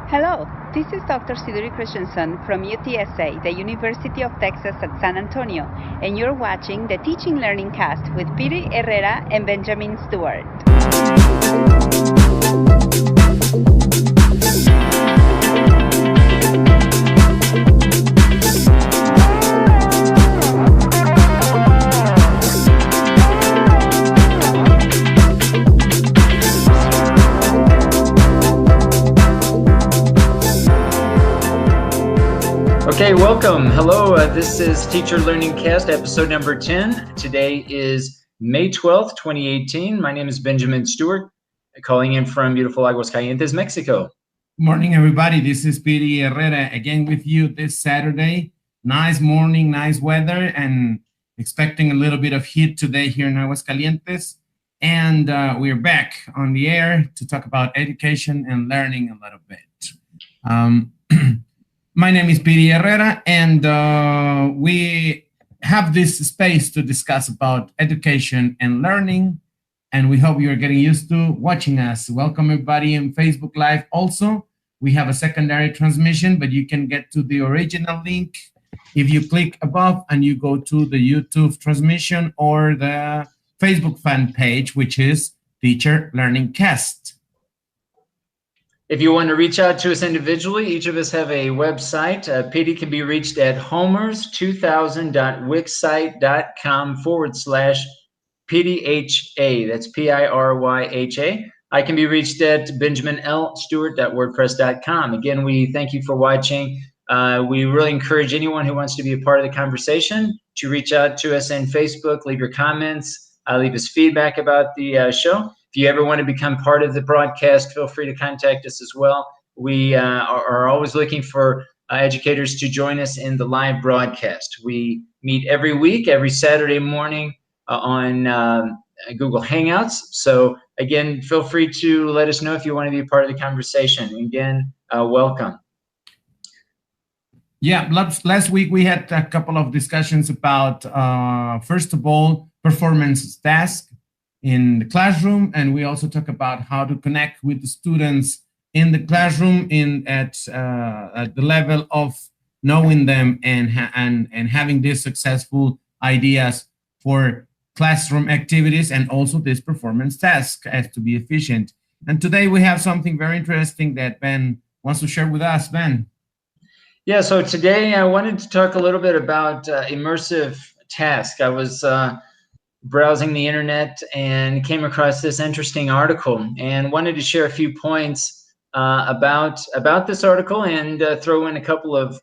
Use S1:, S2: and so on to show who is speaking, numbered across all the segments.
S1: Hello, this is Dr. Siduri Christensen from UTSA, the University of Texas at San Antonio, and you're watching the Teaching Learning Cast with Piry Herrera and Benjamin Stewart.
S2: Okay, welcome. Hello, this is Teacher Learning Cast, episode number 10. Today is May 12th, 2018. My name is Benjamin Stewart, calling in from beautiful Aguascalientes, Mexico.
S3: Morning, everybody. This is Piry Herrera again with you this Saturday. Nice morning, nice weather, and expecting a little bit of heat today here in Aguascalientes. And we're back on the air to talk about education and learning a little bit. My name is Piry Herrera, and we have this space to discuss about education and learning, and we hope you're getting used to watching us. Welcome, everybody, in Facebook Live also. We have a secondary transmission, but you can get to the original link if you click above and you go to the YouTube transmission or the Facebook fan page, which is Teacher Learning Cast.
S2: If you want to reach out to us individually, each of us have a website. PD can be reached at homers2000.wixsite.com/PDHA. That's PIRYHA. I can be reached at benjaminlstewart.wordpress.com. Again, we thank you for watching. We really encourage anyone who wants to be a part of the conversation to reach out to us in Facebook, leave your comments, leave us feedback about the show. If you ever want to become part of the broadcast, feel free to contact us as well. We are always looking for educators to join us in the live broadcast. We meet every week, every Saturday morning on Google Hangouts. So again, feel free to let us know if you want to be a part of the conversation. Again, welcome.
S3: Yeah, last week we had a couple of discussions about, first of all, performance tasks in the classroom, and we also talk about how to connect with the students in the classroom at the level of knowing them and having these successful ideas for classroom activities, and also this performance task as to be efficient. And today we have something very interesting that Ben wants to share with us. Ben.
S2: Yeah, so today I wanted to talk a little bit about immersive task. I was browsing the internet and came across this interesting article and wanted to share a few points about this article and throw in a couple of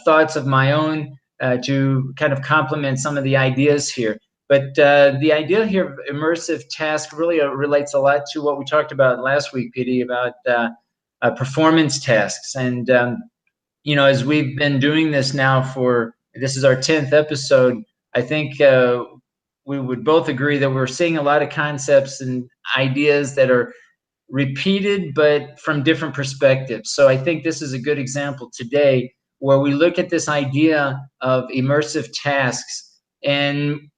S2: thoughts of my own to kind of complement some of the ideas here. But the idea here of immersive task really relates a lot to what we talked about last week, PD, about performance tasks. And, you know, as we've been doing this now this is our 10th episode, I think we would both agree that we're seeing a lot of concepts and ideas that are repeated, but from different perspectives. So I think this is a good example today where we look at this idea of immersive tasks and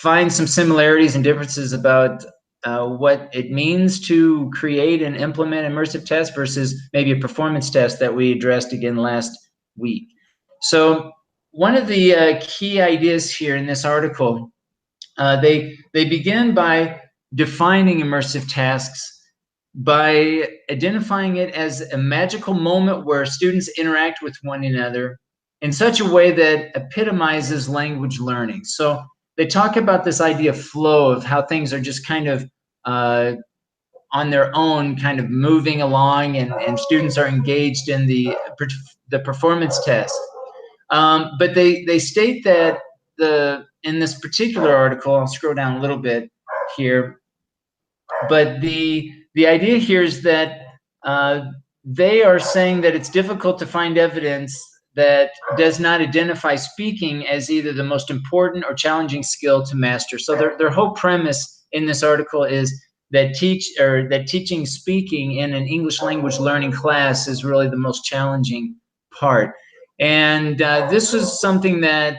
S2: find some similarities and differences about what it means to create and implement immersive tasks versus maybe a performance test that we addressed again last week. So one of the key ideas here in this article, they begin by defining immersive tasks by identifying it as a magical moment where students interact with one another in such a way that epitomizes language learning. So they talk about this idea of flow, of how things are just kind of on their own, kind of moving along, and students are engaged in the performance test. But they state that in this particular article, I'll scroll down a little bit here, but the idea here is that they are saying that it's difficult to find evidence that does not identify speaking as either the most important or challenging skill to master. So their whole premise in this article is that teaching speaking in an English language learning class is really the most challenging part. And this is something that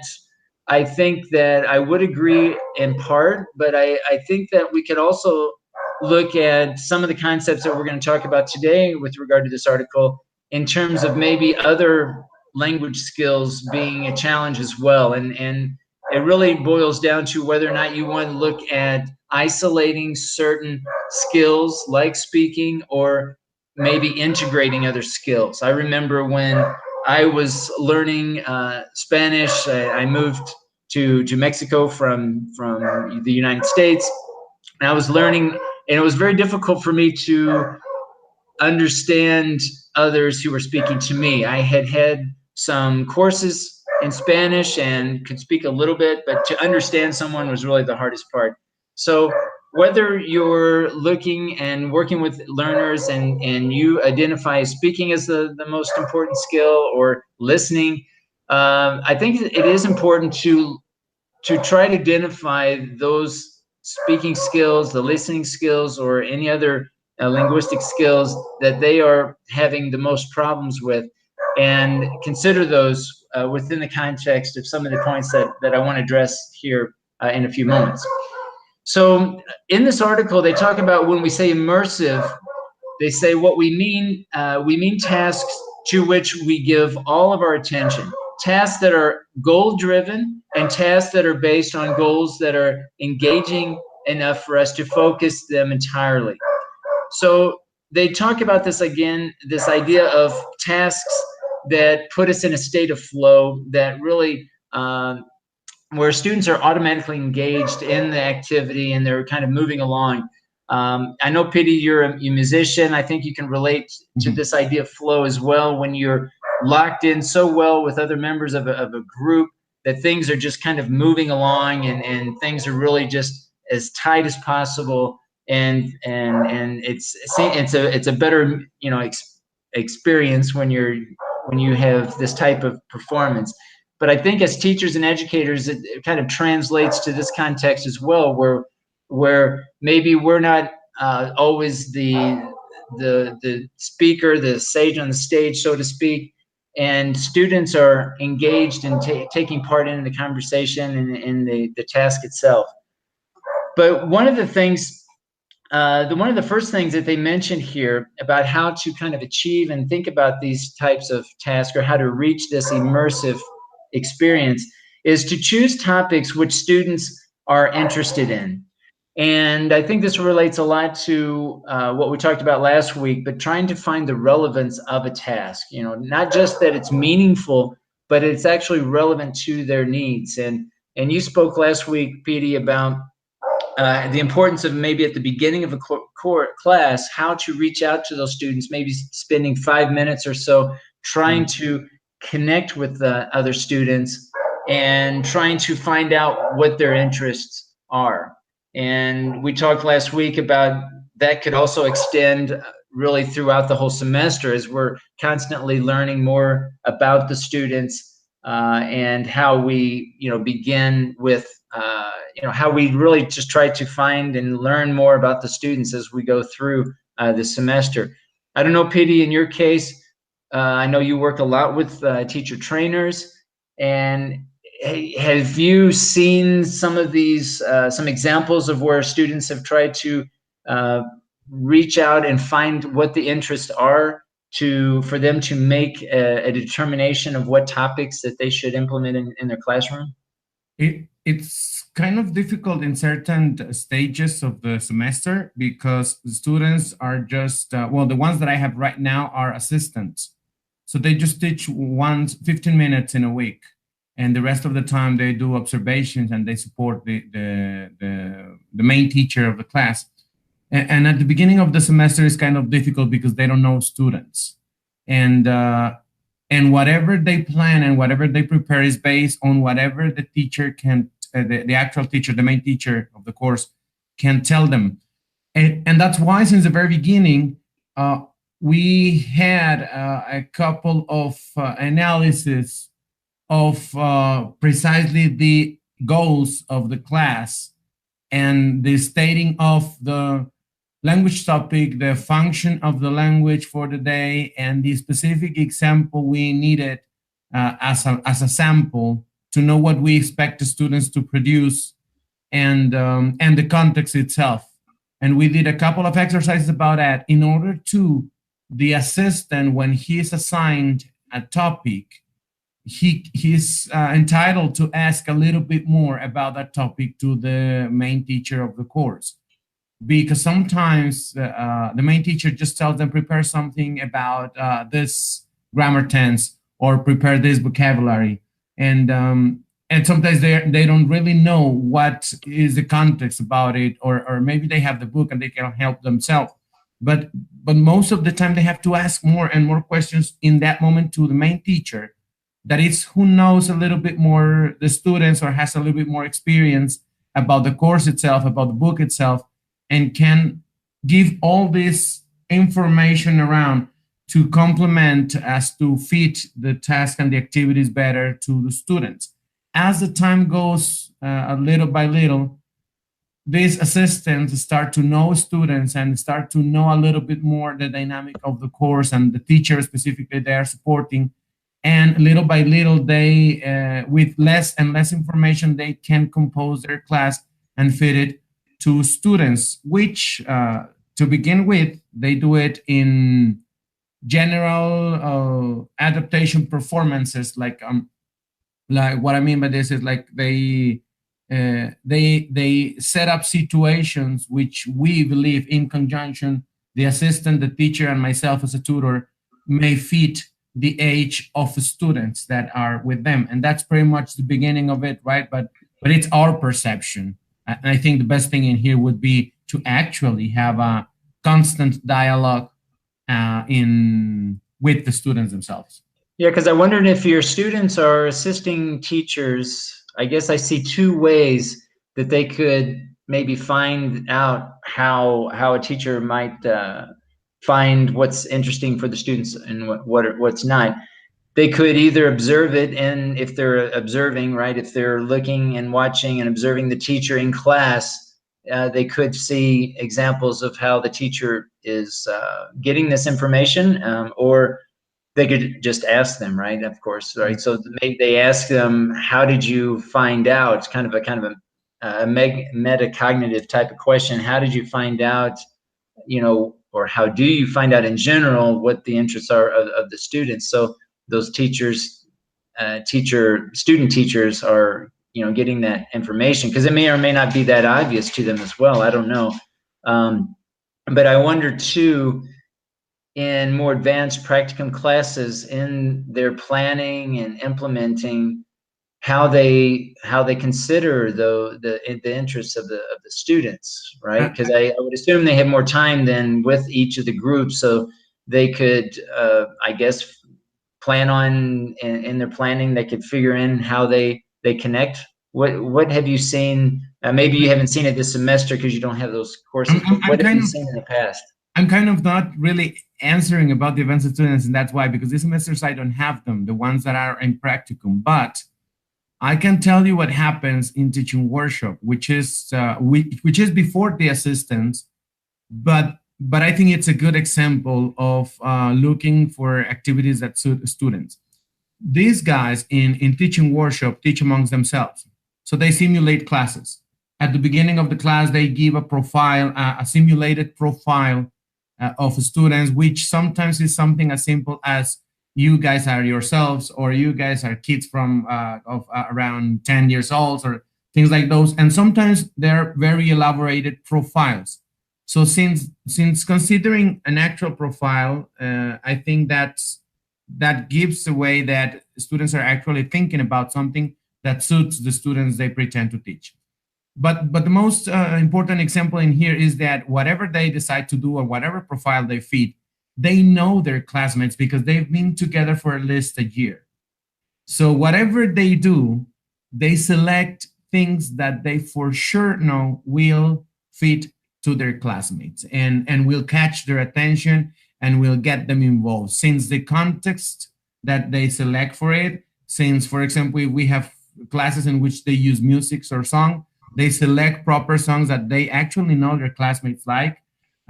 S2: I think that I would agree in part, but I think that we could also look at some of the concepts that we're going to talk about today with regard to this article in terms of maybe other language skills being a challenge as well. And it really boils down to whether or not you want to look at isolating certain skills like speaking or maybe integrating other skills. I remember when I was learning Spanish, I moved to Mexico from the United States, and I was learning, and it was very difficult for me to understand others who were speaking to me. I had some courses in Spanish and could speak a little bit, but to understand someone was really the hardest part. So whether you're looking and working with learners and you identify speaking as the most important skill or listening, I think it is important to try to identify those speaking skills, the listening skills, or any other linguistic skills that they are having the most problems with, and consider those within the context of some of the points that I want to address here in a few moments. So in this article, they talk about when we say immersive, they say what we mean tasks to which we give all of our attention. Tasks that are goal-driven and tasks that are based on goals that are engaging enough for us to focus them entirely. So they talk about this again, this idea of tasks that put us in a state of flow, that really where students are automatically engaged in the activity and they're kind of moving along. I know, Piry, you're a musician. I think you can relate to this idea of flow as well, when you're locked in so well with other members of a group that things are just kind of moving along and things are really just as tight as possible. And it's a better, you know, experience when you have this type of performance. But I think as teachers and educators, it kind of translates to this context as well, where maybe we're not always the speaker, the sage on the stage, so to speak, and students are engaged and taking part in the conversation and in the task itself. But one of the things, one of the first things that they mentioned here about how to kind of achieve and think about these types of tasks, or how to reach this immersive experience, is to choose topics which students are interested in. And I think this relates a lot to what we talked about last week, but trying to find the relevance of a task, you know, not just that it's meaningful, but it's actually relevant to their needs. And you spoke last week, Piry, about the importance of maybe at the beginning of a class, how to reach out to those students, maybe spending 5 minutes or so trying to connect with the other students and trying to find out what their interests are. And we talked last week about that could also extend really throughout the whole semester, as we're constantly learning more about the students and how we, you know, begin with, you know, how we really just try to find and learn more about the students as we go through the semester. I don't know, Piry, in your case, I know you work a lot with teacher trainers, and have you seen some of these, some examples of where students have tried to reach out and find what the interests are for them to make a determination of what topics that they should implement in their classroom?
S3: It's kind of difficult in certain stages of the semester, because the students are just, well, the ones that I have right now are assistants. So they just teach 15 minutes in a week. And the rest of the time they do observations and they support the main teacher of the class. And at the beginning of the semester is kind of difficult because they don't know students. And whatever they plan and whatever they prepare is based on whatever the teacher can, the actual teacher, the main teacher of the course can tell them. And that's why since the very beginning, we had a couple of analysis of precisely the goals of the class and the stating of the language topic, the function of the language for the day, and the specific example we needed as a sample to know what we expect the students to produce, and the context itself. And we did a couple of exercises about that in order to the assistant, when he is assigned a topic, he's entitled to ask a little bit more about that topic to the main teacher of the course. Because sometimes the main teacher just tells them, prepare something about this grammar tense or prepare this vocabulary. And sometimes they don't really know what is the context about it, or maybe they have the book and they can help themselves. But most of the time they have to ask more and more questions in that moment to the main teacher, that is who knows a little bit more the students or has a little bit more experience about the course itself, about the book itself, and can give all this information around to complement as to fit the task and the activities better to the students. As the time goes a little by little, these assistants start to know students and start to know a little bit more the dynamic of the course and the teacher specifically they are supporting. And little by little, they, with less and less information, they can compose their class and fit it to students, which to begin with, they do it in general adaptation performances. Like what I mean by this is like they set up situations which we believe in conjunction, the assistant, the teacher, and myself as a tutor may fit the age of the students that are with them. And that's pretty much the beginning of it, right? But it's our perception. And I think the best thing in here would be to actually have a constant dialogue with the students themselves.
S2: Yeah, because I wondered if your students are assisting teachers. I guess I see two ways that they could maybe find out how a teacher might find what's interesting for the students and what's not. They could either observe it, and if they're observing, right, if they're looking and watching and observing the teacher in class, they could see examples of how the teacher is getting this information, or they could just ask them, right? Of course, right? So they ask them, how did you find out? It's kind of a metacognitive type of question. How did you find out, or how do you find out in general what the interests are of the students? So those teachers, student teachers are, getting that information, because it may or may not be that obvious to them as well. I don't know. But I wonder too, in more advanced practicum classes, in their planning and implementing, how they consider the interests of the students, right? Because I would assume they have more time than with each of the groups, so they could, I guess, plan on in their planning, they could figure in how they connect. What have you seen? Maybe you haven't seen it this semester because you don't have those courses. But what have you seen in the past?
S3: I'm kind of not really answering about the advanced students, and that's why, because this semesters I don't have them, the ones that are in practicum. But I can tell you what happens in teaching workshop, which is before the assistants, but I think it's a good example of looking for activities that suit students. These guys in teaching workshop teach amongst themselves. So they simulate classes. At the beginning of the class, they give a profile, a simulated profile of students, which sometimes is something as simple as you guys are yourselves, or you guys are kids from around 10 years old, or things like those. And sometimes they're very elaborated profiles. So since considering an actual profile, I think that gives away that students are actually thinking about something that suits the students they pretend to teach. But the most important example in here is that whatever they decide to do or whatever profile they fit, they know their classmates because they've been together for at least a year. So whatever they do, they select things that they for sure know will fit to their classmates and will catch their attention and will get them involved. Since the context that they select for it, since, for example, if we have classes in which they use music or song, they select proper songs that they actually know their classmates like.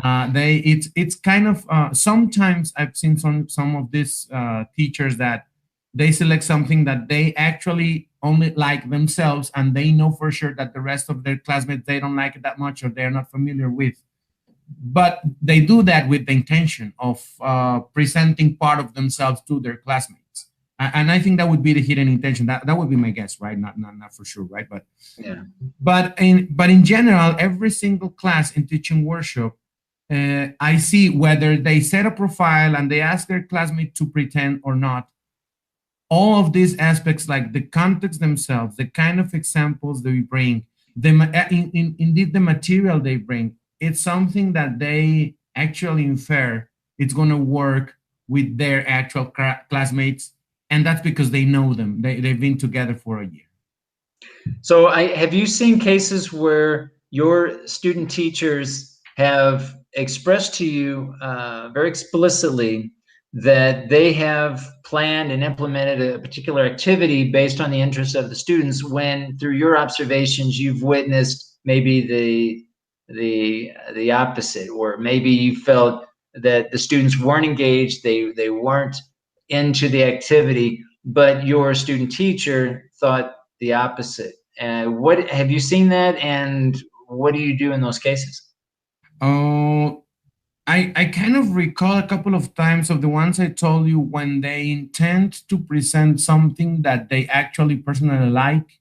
S3: It's kind of sometimes I've seen some of these teachers that they select something that they actually only like themselves, and they know for sure that the rest of their classmates, they don't like it that much or they're not familiar with. but they do that with the intention of presenting part of themselves to their classmates. And I think that would be the hidden intention. That would be my guess, right? Not for sure, right? But
S2: yeah.
S3: But in general, every single class in teaching workshop, I see whether they set a profile and they ask their classmate to pretend or not. All of these aspects, like the context themselves, the kind of examples they bring, indeed the material they bring, it's something that they actually infer it's going to work with their actual classmates, and that's because they know them. They've been together for a year.
S2: So have you seen cases where your student teachers have expressed to you very explicitly that they have planned and implemented a particular activity based on the interests of the students, when through your observations you've witnessed maybe the opposite, or maybe you felt that the students weren't engaged, they weren't into the activity, but your student teacher thought the opposite? What have you seen that, and what do you do in those cases?
S3: Oh, I kind of recall a couple of times of the ones I told you, when they intend to present something that they actually personally like,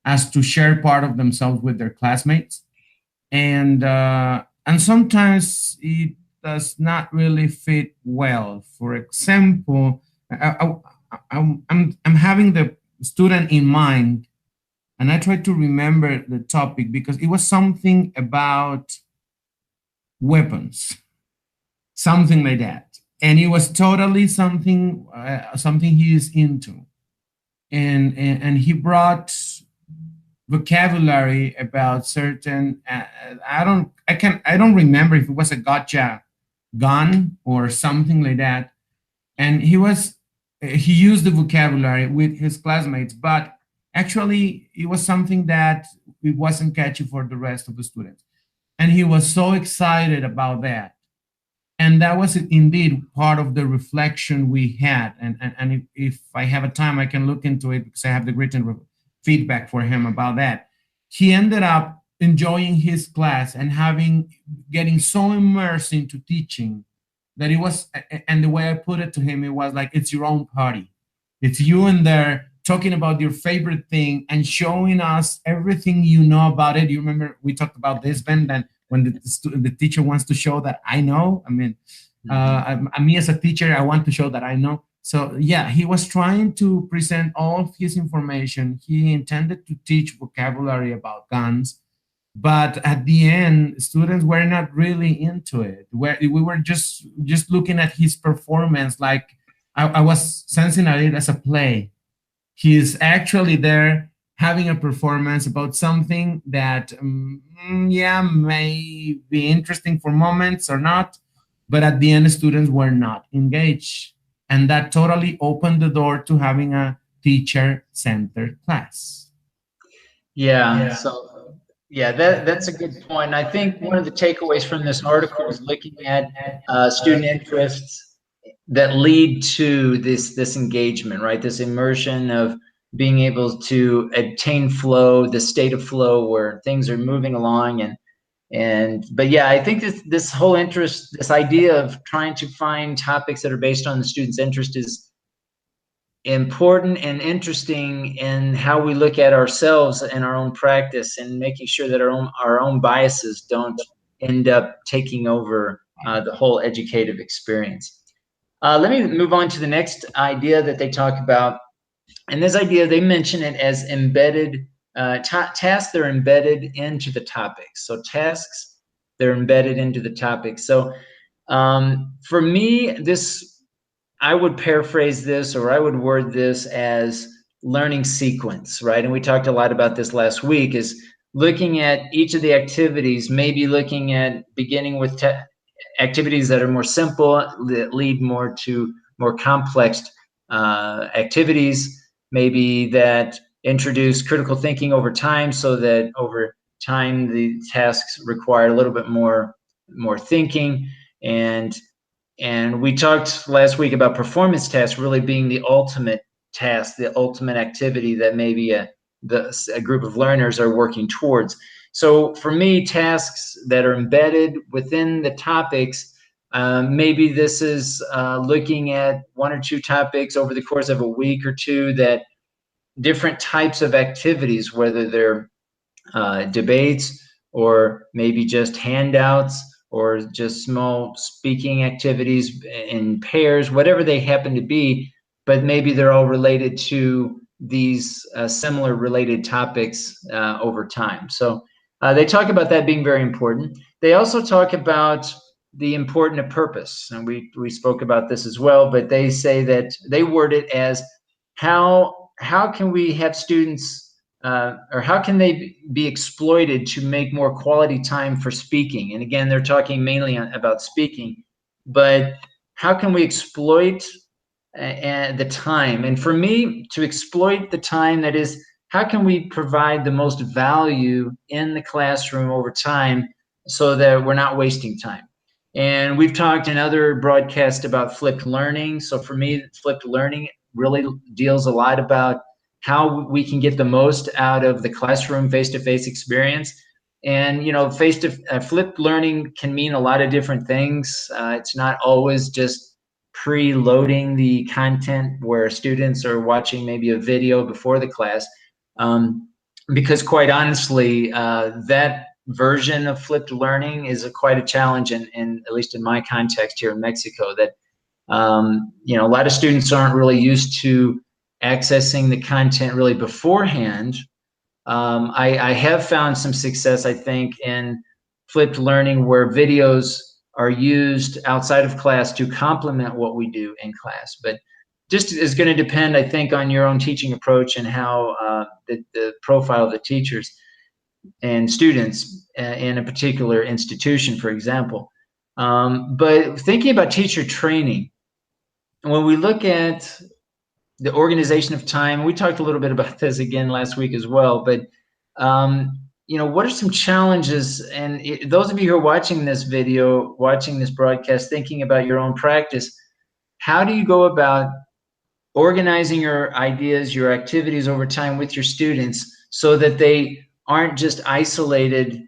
S3: as to share part of themselves with their classmates, and sometimes it does not really fit well. For example, I'm having the student in mind, and I try to remember the topic because it was something about weapons, something like that, and it was totally something he is into, and he brought vocabulary about certain I don't remember if it was a gotcha gun or something like that, and he used the vocabulary with his classmates, but actually it was something that it wasn't catchy for the rest of the students, and he was so excited about that. And that was indeed part of the reflection we had. And if I have a time, I can look into it, because I have the written feedback for him about that. He ended up enjoying his class and getting so immersed into teaching that it was, and the way I put it to him, it was like, it's your own party. It's you in there talking about your favorite thing and showing us everything you know about it. You remember we talked about this, Ben, that when the teacher wants to show that I know, I mean, me as a teacher, I want to show that I know. So yeah, he was trying to present all of his information. He intended to teach vocabulary about guns, but at the end, students were not really into it. We were just looking at his performance, like I was sensing it as a play. He's actually there having a performance about something that, may be interesting for moments or not, but at the end, students were not engaged. And that totally opened the door to having a teacher-centered class.
S2: Yeah. So yeah, that's a good point. I think one of the takeaways from this article is looking at student interests that lead to this engagement, right? This immersion of being able to attain flow, the state of flow where things are moving along. But yeah, I think this whole interest, this idea of trying to find topics that are based on the student's interest, is important and interesting in how we look at ourselves and our own practice, and making sure that our own biases don't end up taking over the whole educative experience. Let me move on to the next idea that they talk about. And this idea, they mention it as embedded tasks. They're embedded into the topics. So tasks, they're embedded into the topics. So for me, I would paraphrase this, or I would word this as learning sequence, right? And we talked a lot about this last week, is looking at each of the activities, maybe looking at beginning with activities that are more simple, that lead more to more complex activities, maybe that introduce critical thinking over time, so that over time the tasks require a little bit more thinking. And we talked last week about performance tasks really being the ultimate task, the ultimate activity that maybe a group of learners are working towards. So for me, tasks that are embedded within the topics, maybe this is looking at 1 or 2 topics over the course of a week or two, that different types of activities, whether they're debates or maybe just handouts or just small speaking activities in pairs, whatever they happen to be, but maybe they're all related to these similar related topics over time. So they talk about that being very important. They also talk about the importance of purpose, and we spoke about this as well, but they say that they word it as how can we have students or how can they be exploited to make more quality time for speaking? And again, they're talking mainly about speaking, but how can we exploit the time? And for me, to exploit the time, that is, how can we provide the most value in the classroom over time so that we're not wasting time? And we've talked in other broadcasts about flipped learning. So for me, flipped learning really deals a lot about how we can get the most out of the classroom face-to-face experience. And, you know, flipped learning can mean a lot of different things. It's not always just pre-loading the content where students are watching maybe a video before the class. Because quite honestly, that version of flipped learning is quite a challenge, in at least in my context here in Mexico, that you know, a lot of students aren't really used to accessing the content really beforehand. I have found some success, I think, in flipped learning where videos are used outside of class to complement what we do in class. But just is going to depend, I think, on your own teaching approach and how the profile of the teachers and students in a particular institution, for example. But thinking about teacher training, when we look at the organization of time, we talked a little bit about this again last week as well, but you know, what are some challenges? And those of you who are watching this video, watching this broadcast, thinking about your own practice, how do you go about organizing your ideas, your activities over time with your students so that they aren't just isolated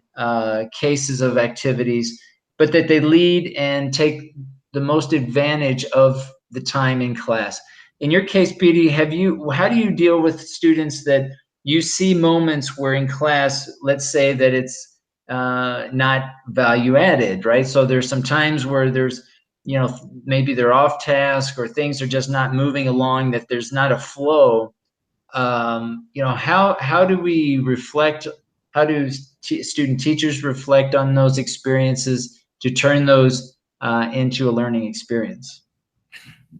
S2: cases of activities, but that they lead and take the most advantage of the time in class? In your case, Piry, how do you deal with students that you see moments where in class, let's say that it's not value added, right? So there's some times where there's, you know, maybe they're off task or things are just not moving along, that there's not a flow. You know, how do we reflect? How do student teachers reflect on those experiences to turn those into a learning experience?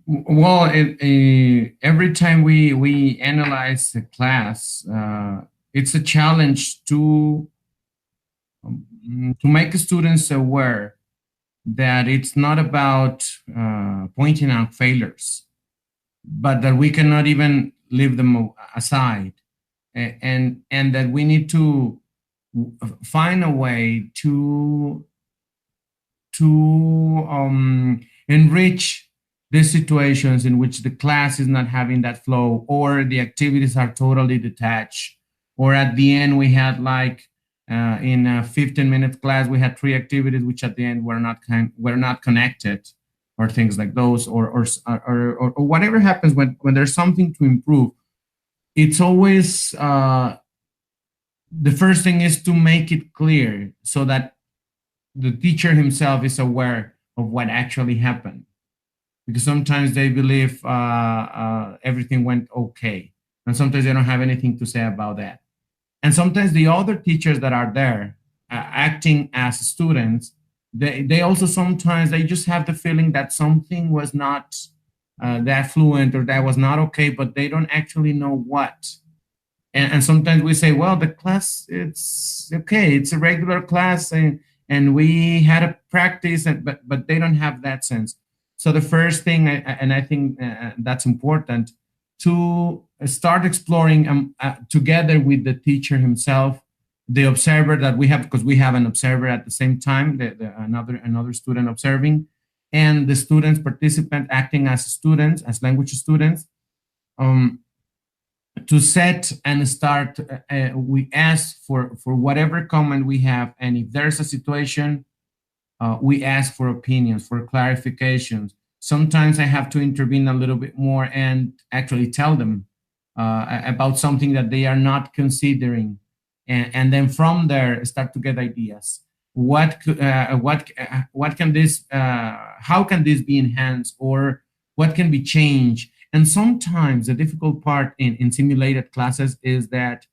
S3: Well, every time we analyze the class, it's a challenge to make students aware that it's not about pointing out failures, but that we cannot even leave them aside, and that we need to find a way to enrich the situations in which the class is not having that flow, or the activities are totally detached, or at the end we had like in a 15-minute class we had 3 activities which at the end were not connected, or things like those, or whatever happens when there's something to improve. It's always the first thing is to make it clear so that the teacher himself is aware of what actually happened. Because sometimes they believe everything went okay, and sometimes they don't have anything to say about that. And sometimes the other teachers that are there acting as students, they also sometimes they just have the feeling that something was not that fluent, or that was not okay, but they don't actually know what. And sometimes we say, well, the class, it's okay, it's a regular class, and we had a practice, but they don't have that sense. So the first thing, and I think that's important, to start exploring together with the teacher himself, the observer that we have, because we have an observer at the same time, another student observing, and the students participant acting as students, as language students. to set and start, we ask for whatever comment we have, and if there's a situation, we ask for opinions, for clarifications. Sometimes I have to intervene a little bit more and actually tell them about something that they are not considering, and then from there start to get ideas. What can this? How can this be enhanced, or what can be changed? And sometimes the difficult part in simulated classes is that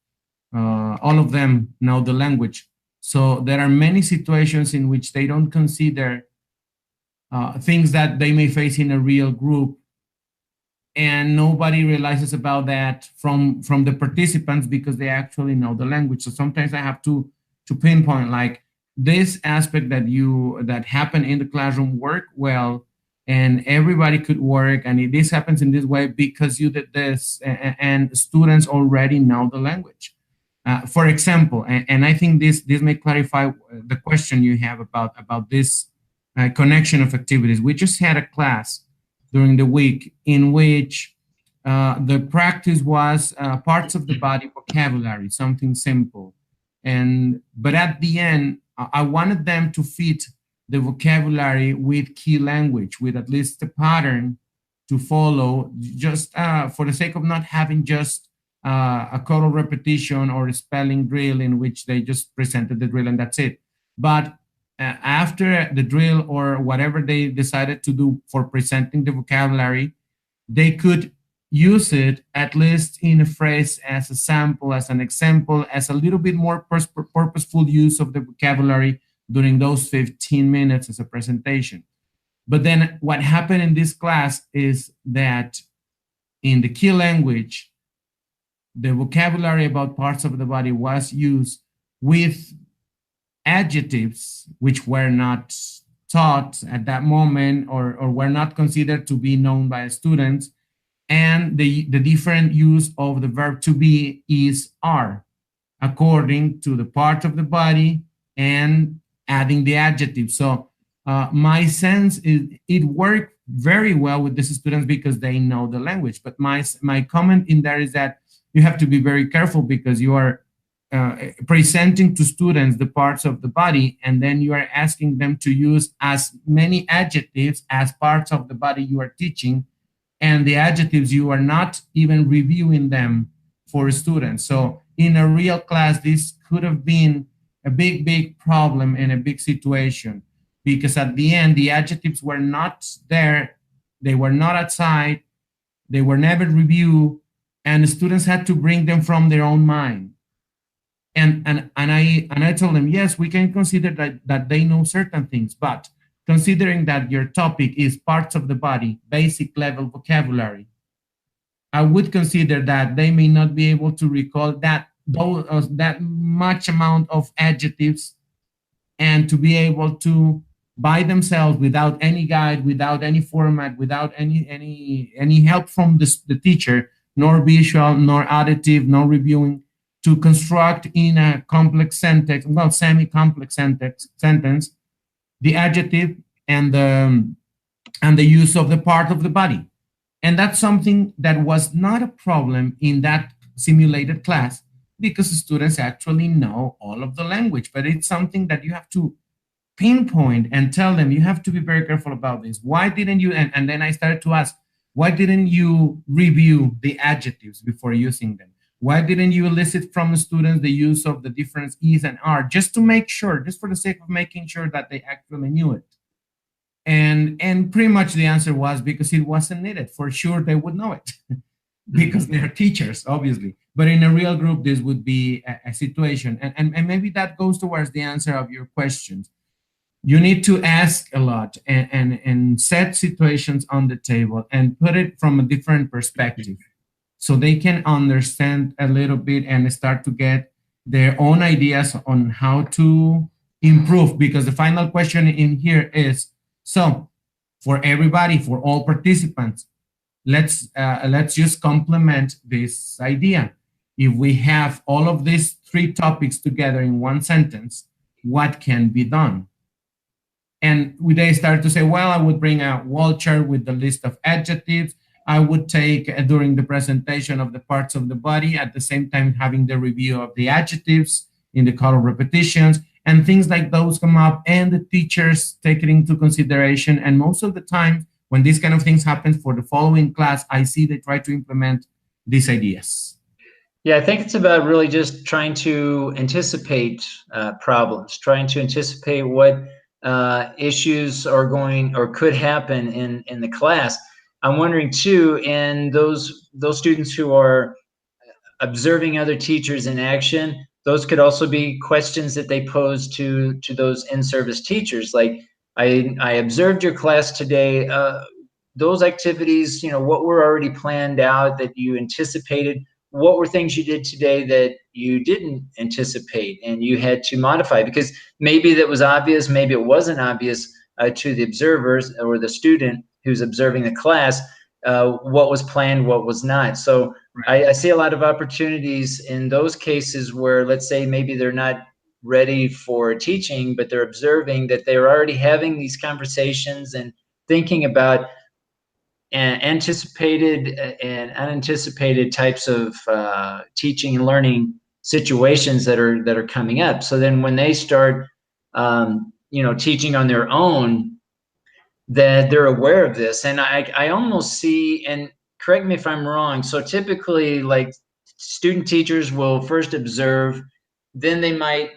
S3: all of them know the language. So there are many situations in which they don't consider things that they may face in a real group, and nobody realizes about that from the participants because they actually know the language. So sometimes I have to pinpoint, like, this aspect that happened in the classroom work well, and everybody could work, and this happens in this way because you did this, and students already know the language. For example, and I think this may clarify the question you have about this connection of activities. We just had a class during the week in which the practice was parts of the body vocabulary, something simple. But at the end, I wanted them to fit the vocabulary with key language, with at least a pattern to follow, just for the sake of not having just a total repetition or a spelling drill in which they just presented the drill and that's it. But after the drill or whatever they decided to do for presenting the vocabulary, they could use it at least in a phrase as a sample, as an example, as a little bit more purposeful use of the vocabulary during those 15 minutes as a presentation. But then what happened in this class is that in the key language, the vocabulary about parts of the body was used with adjectives which were not taught at that moment, or were not considered to be known by students, and the different use of the verb to be is are, according to the part of the body and adding the adjective. So my sense is it worked very well with these students because they know the language. But my comment in there is that you have to be very careful because you are presenting to students the parts of the body, and then you are asking them to use as many adjectives as parts of the body you are teaching, and the adjectives you are not even reviewing them for students. So in a real class, this could have been a big problem in a big situation, because at the end, the adjectives were not there, they were not outside, they were never reviewed, and the students had to bring them from their own mind. And I told them, yes, we can consider that they know certain things, but considering that your topic is parts of the body, basic level vocabulary, I would consider that they may not be able to recall that much amount of adjectives, and to be able to by themselves, without any guide, without any format, without any help from the teacher, nor visual, nor additive, nor reviewing, to construct in a complex sentence, well, semi-complex sentence, the adjective and the use of the part of the body. And that's something that was not a problem in that simulated class, because the students actually know all of the language, but it's something that you have to pinpoint and tell them, you have to be very careful about this. Why didn't you, and then I started to ask, why didn't you review the adjectives before using them? Why didn't you elicit from the students the use of the different is and are, just to make sure, just for the sake of making sure that they actually knew it? And pretty much the answer was because it wasn't needed. For sure, they would know it because they're teachers, obviously. But in a real group, this would be a situation. And maybe that goes towards the answer of your questions. You need to ask a lot and set situations on the table and put it from a different perspective, so they can understand a little bit and start to get their own ideas on how to improve. Because the final question in here is, so for everybody, for all participants, let's just complement this idea. If we have all of these three topics together in one sentence, what can be done? And they start to say, well, I would bring a wall chart with the list of adjectives. I would take during the presentation of the parts of the body, at the same time having the review of the adjectives in the color repetitions, and things like those come up, and the teachers take it into consideration. And most of the time, when these kind of things happen for the following class, I see they try to implement these ideas.
S2: Yeah, I think it's about really just trying to anticipate problems, trying to anticipate what issues are going or could happen in the class. I'm wondering too, in those students who are observing other teachers in action, those could also be questions that they pose to those in-service teachers. Like, I observed your class today. Those activities, what were already planned out that you anticipated? What were things you did today that you didn't anticipate and you had to modify? Because maybe that was obvious, maybe it wasn't obvious to the observers or the student who's observing the class, what was planned, what was not. So I see a lot of opportunities in those cases where, let's say, maybe they're not ready for teaching, but they're observing that they're already having these conversations and thinking about anticipated and unanticipated types of teaching and learning situations that are coming up. So then when they start, teaching on their own, that they're aware of this. And I almost see, and correct me if I'm wrong, so typically, like, student teachers will first observe, then they might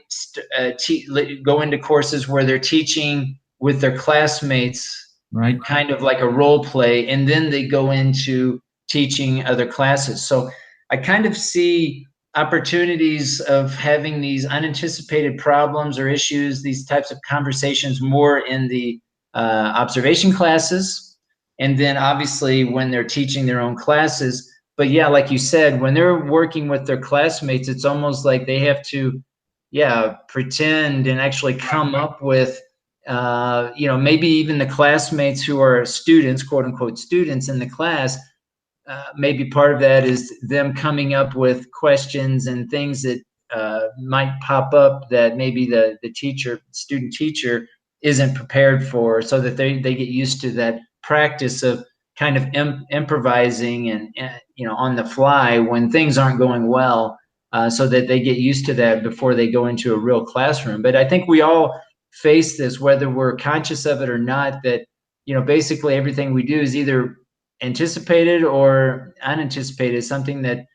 S2: go into courses where they're teaching with their classmates,
S3: right?
S2: Kind of like a role play, and then they go into teaching other classes. So I kind of see opportunities of having these unanticipated problems or issues, these types of conversations, more in the observation classes, and then obviously when they're teaching their own classes. But yeah, like you said, when they're working with their classmates, it's almost like they have to, pretend and actually come up with, maybe even the classmates who are students, quote unquote students in the class, maybe part of that is them coming up with questions and things that might pop up that maybe the student teacher isn't prepared for, so that they get used to that practice of kind of improvising and on the fly when things aren't going well, so that they get used to that before they go into a real classroom. But I think we all face this, whether we're conscious of it or not, that basically everything we do is either anticipated or unanticipated, something that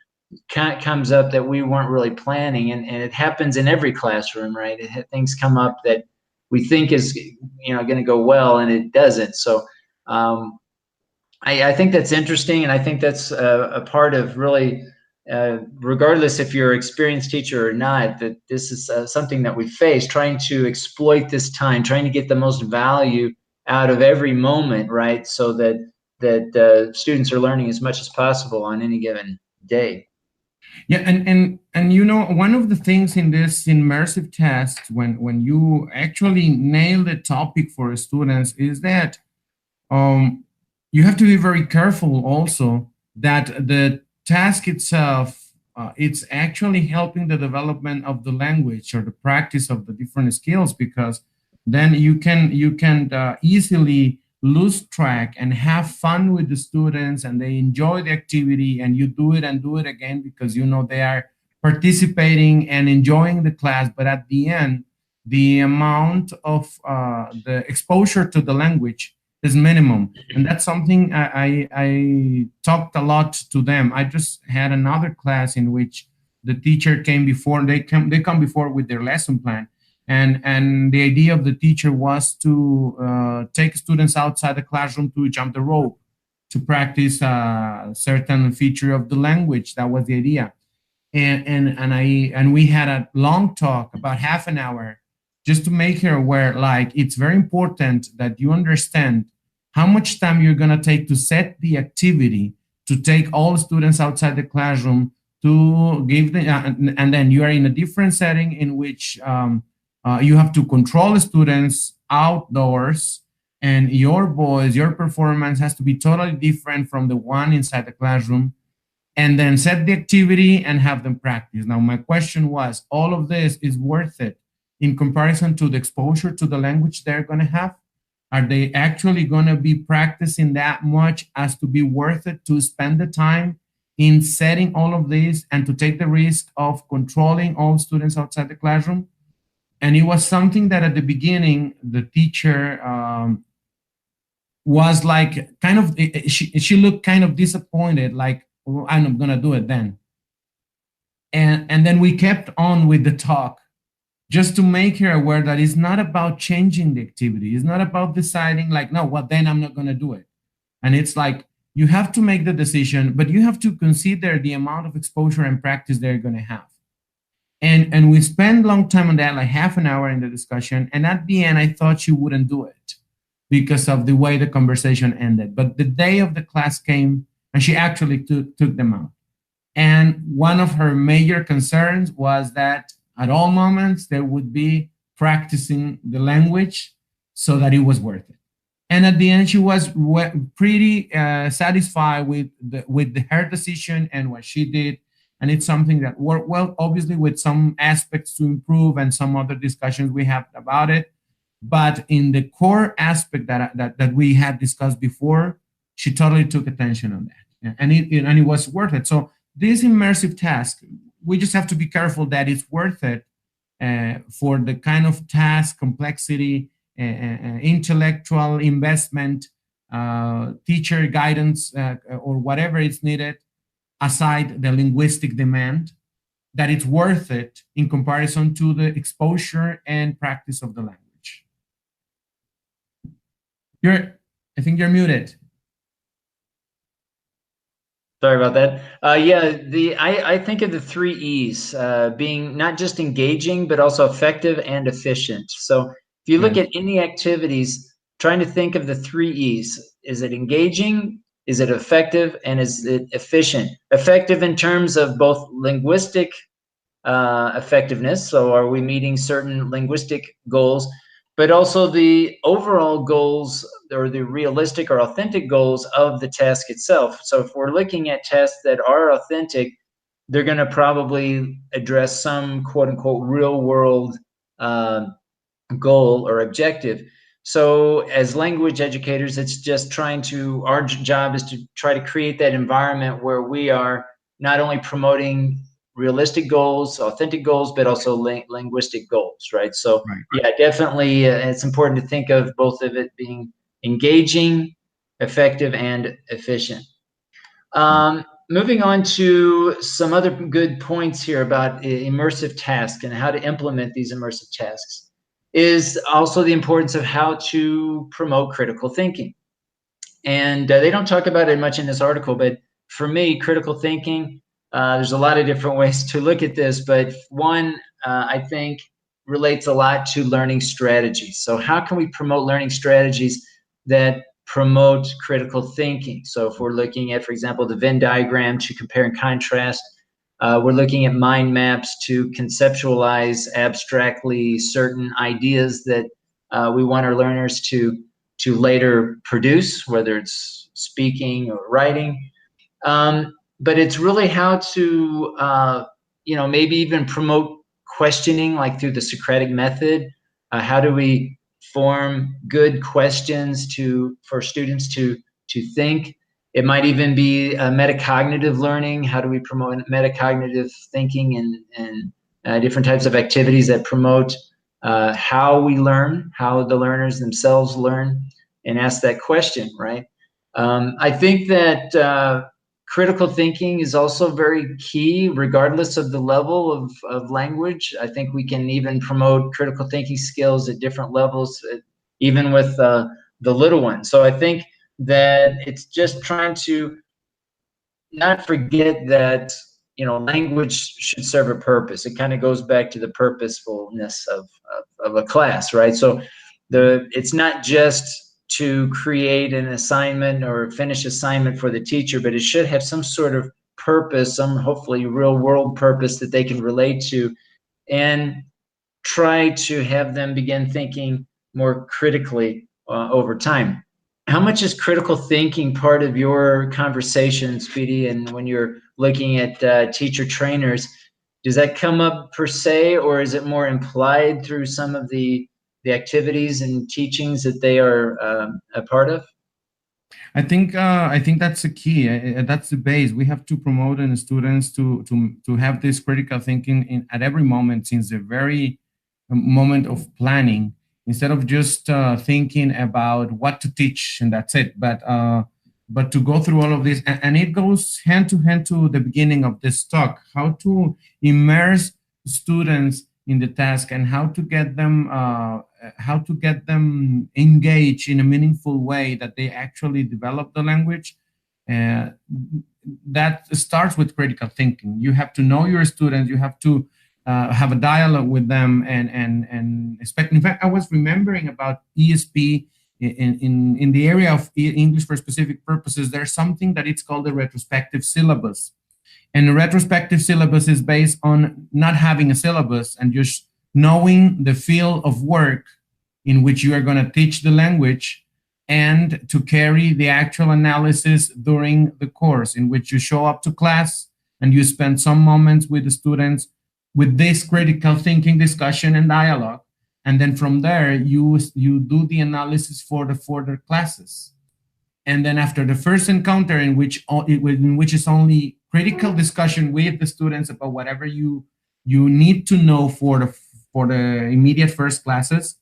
S2: comes up that we weren't really planning, and it happens in every classroom, right? Things come up that we think is going to go well, and it doesn't. So I think that's interesting, and I think that's a part of really, regardless if you're an experienced teacher or not, that this is something that we face, trying to exploit this time, trying to get the most value out of every moment, right? So that students are learning as much as possible on any given day.
S3: Yeah, and one of the things in this immersive test, when you actually nail the topic for students, is that you have to be very careful also that the task itself, it's actually helping the development of the language or the practice of the different skills, because then you can easily lose track and have fun with the students, and they enjoy the activity, and you do it and do it again because they are participating and enjoying the class. But at the end, the amount of the exposure to the language is minimum, and that's something I talked a lot to them. I just had another class in which the teacher came before. They come before with their lesson plan. And the idea of the teacher was to take students outside the classroom to jump the rope, to practice a certain feature of the language. That was the idea. And we had a long talk, about half an hour, just to make her aware, like, it's very important that you understand how much time you're going to take to set the activity, to take all students outside the classroom, to give them, and then you are in a different setting in which you have to control the students outdoors, and your performance has to be totally different from the one inside the classroom, and then set the activity and have them practice. Now, my question was, all of this is worth it in comparison to the exposure to the language they're going to have? Are they actually going to be practicing that much as to be worth it to spend the time in setting all of this and to take the risk of controlling all students outside the classroom? And it was something that at the beginning, the teacher was like kind of, she looked kind of disappointed, like, oh, I'm not going to do it then. And then we kept on with the talk, just to make her aware that it's not about changing the activity. It's not about deciding like, no, well, then I'm not going to do it. And it's like, you have to make the decision, but you have to consider the amount of exposure and practice they're going to have. And we spent a long time on that, like half an hour in the discussion. And at the end, I thought she wouldn't do it because of the way the conversation ended. But the day of the class came and she actually took them out. And one of her major concerns was that at all moments, there would be practicing the language so that it was worth it. And at the end, she was pretty satisfied with her decision and what she did. And it's something that worked well, obviously, with some aspects to improve and some other discussions we have about it. But in the core aspect that we had discussed before, she totally took attention on that. And it was worth it. So this immersive task, we just have to be careful that it's worth it for the kind of task, complexity, intellectual investment, teacher guidance, or whatever is needed, aside the linguistic demand, that it's worth it in comparison to the exposure and practice of the language. I think you're muted.
S2: Sorry about that. I think of the 3 E's being not just engaging, but also effective and efficient. So if you look at any activities, trying to think of the 3 E's, is it engaging? Is it effective? And is it efficient? Effective in terms of both linguistic effectiveness. So are we meeting certain linguistic goals, but also the overall goals or the realistic or authentic goals of the task itself. So if we're looking at tasks that are authentic, they're going to probably address some quote unquote real world goal or objective. So as language educators, it's just our job is to try to create that environment where we are not only promoting realistic goals, authentic goals, but also linguistic goals, right? So yeah, definitely it's important to think of both of it being engaging, effective, and efficient. Moving on to some other good points here about immersive tasks and how to implement these immersive tasks is also the importance of how to promote critical thinking. And they don't talk about it much in this article, but for me, critical thinking, there's a lot of different ways to look at this, but one, I think, relates a lot to learning strategies. So how can we promote learning strategies that promote critical thinking? So if we're looking at, for example, the Venn diagram to compare and contrast, we're looking at mind maps to conceptualize abstractly certain ideas that we want our learners to later produce, whether it's speaking or writing. But it's really how to, maybe even promote questioning, like through the Socratic method. How do we form good questions for students to think? It might even be metacognitive learning. How do we promote metacognitive thinking and different types of activities that promote how we learn, how the learners themselves learn, and ask that question, right? I think that critical thinking is also very key, regardless of the level of language. I think we can even promote critical thinking skills at different levels, even with the little ones. So I think that it's just trying to not forget that, language should serve a purpose. It kind of goes back to the purposefulness of a class, right? So it's not just to create an assignment or finish assignment for the teacher, but it should have some sort of purpose, some hopefully real world purpose that they can relate to, and try to have them begin thinking more critically over time. How much is critical thinking part of your conversation, Speedy? And when you're looking at teacher trainers, does that come up per se, or is it more implied through some of the the activities and teachings that they are a part of?
S3: I think that's the key. That's the base. We have to promote in students to have this critical thinking at every moment, since the very moment of planning, instead of just thinking about what to teach and that's it. But to go through all of this, and it goes hand to hand to the beginning of this talk, how to immerse students in the task and how to get them engaged in a meaningful way that they actually develop the language. That starts with critical thinking. You have to know your students. You have to have a dialogue with them and expect. In fact, I was remembering about ESP in the area of English for specific purposes. There's something that it's called the retrospective syllabus. And the retrospective syllabus is based on not having a syllabus and just knowing the field of work in which you are going to teach the language, and to carry the actual analysis during the course, in which you show up to class and you spend some moments with the students with this critical thinking discussion and dialogue. And then from there, you do the analysis for the further classes. And then after the first encounter, in which is only critical discussion with the students about whatever you need to know for the immediate first classes,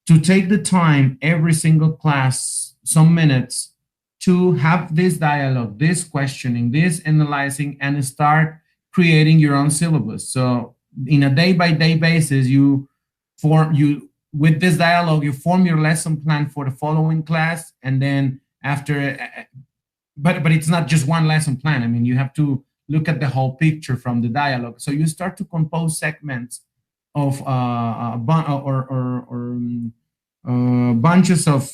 S3: to take the time every single class, some minutes, to have this dialogue, this questioning, this analyzing, and start creating your own syllabus. So in a day-by-day basis, with this dialogue, you form your lesson plan for the following class, and then after, but it's not just one lesson plan. I mean, you have to look at the whole picture from the dialogue. So you start to compose segments of bunches of,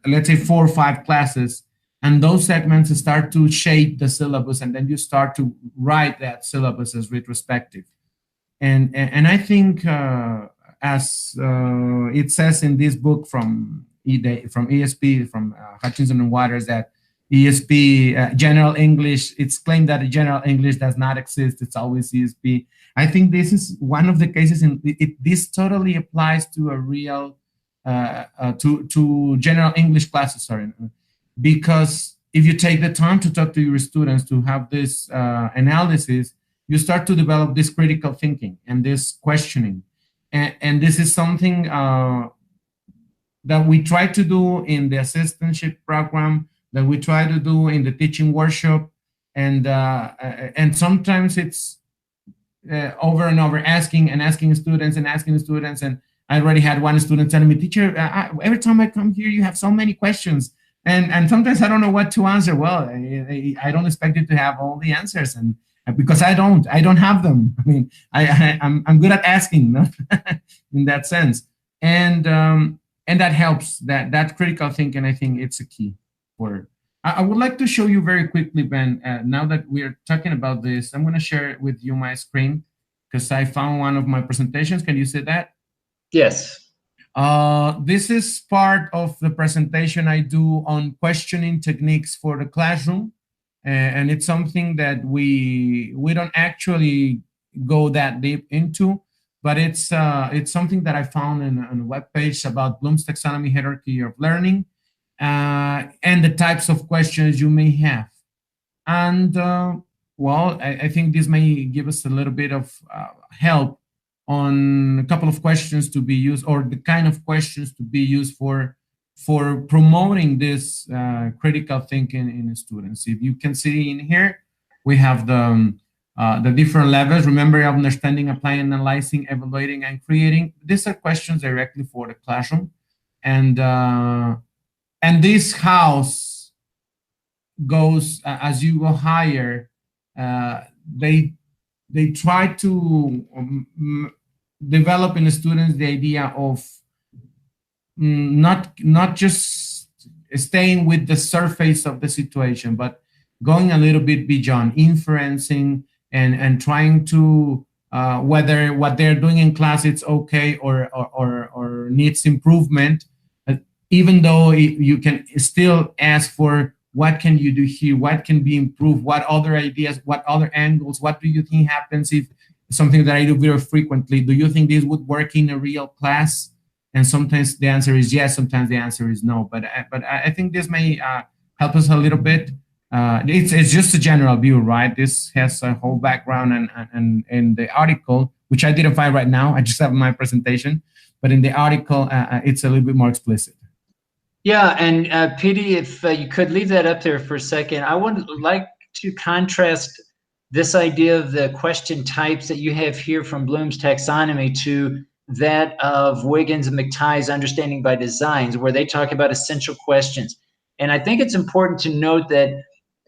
S3: let's say, 4 or 5 classes, and those segments start to shape the syllabus, and then you start to write that syllabus as retrospective. And I think, as it says in this book from ESP, from Hutchinson and Waters, that ESP, General English, it's claimed that General English does not exist, it's always ESP. I think this is one of the cases, this totally applies to a real, to General English classes, sorry. Because if you take the time to talk to your students, to have this analysis, you start to develop this critical thinking and this questioning. And this is something that we try to do in the assistantship program, that we try to do in the teaching workshop. And sometimes it's over and over asking students. And I already had one student telling me, teacher, every time I come here, you have so many questions. And sometimes I don't know what to answer. Well, I don't expect you to have all the answers, and because I don't have them. I mean, I'm good at asking, no? In that sense, and that helps. That critical thinking, I think it's a key for it. I would like to show you very quickly, Ben. Now that we are talking about this, I'm going to share with you my screen because I found one of my presentations. Can you see that?
S2: Yes.
S3: This is part of the presentation I do on questioning techniques for the classroom. And it's something that we don't actually go that deep into, but it's something that I found on a webpage about Bloom's taxonomy hierarchy of learning, and the types of questions you may have. And well, I think this may give us a little bit of help on a couple of questions to be used, or the kind of questions to be used for promoting this critical thinking in students. If you can see in here, we have the different levels. Remember, understanding, applying, analyzing, evaluating, and creating. These are questions directly for the classroom. And this house goes, as you go higher, they try to develop in the students the idea of not just staying with the surface of the situation, but going a little bit beyond, inferencing and trying to whether what they're doing in class it's okay or needs improvement, even though you can still ask for what can you do here, what can be improved, what other ideas, what other angles, what do you think happens if something that I do very frequently, do you think this would work in a real class? and sometimes the answer is yes, sometimes the answer is no. But I think this may help us a little bit. It's just a general view, right? This has a whole background, and in the article, which I didn't find right now, I just have my presentation, but in the article, it's a little bit more explicit.
S2: Yeah, and Piry, if you could leave that up there for a second, I would like to contrast this idea of the question types that you have here from Bloom's taxonomy to that of Wiggins and McTighe's Understanding by Designs, where they talk about essential questions. And I think it's important to note that